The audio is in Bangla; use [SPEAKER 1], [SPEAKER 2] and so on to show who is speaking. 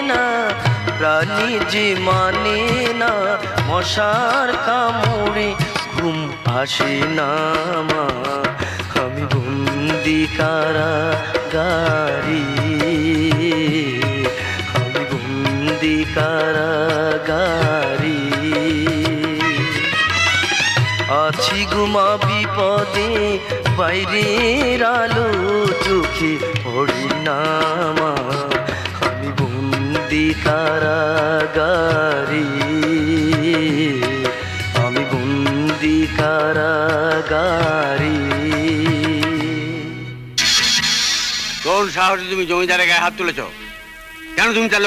[SPEAKER 1] না, প্রাণী যে মানে না, মশার কামড়ে ঘুম আসে না মা। আমি বন্দি কারাগারে, আমি বন্দি কারাগারে। আছি গুমা বিপদে, বাইরের আলো চোখে পড়ে না মা। আমি বন্দি কারাগারে, আমি বন্দি কারাগারে।
[SPEAKER 2] কোন সাহসে তুমি জমিদারের গায়ে হাত তুলেছ? কেন তুমি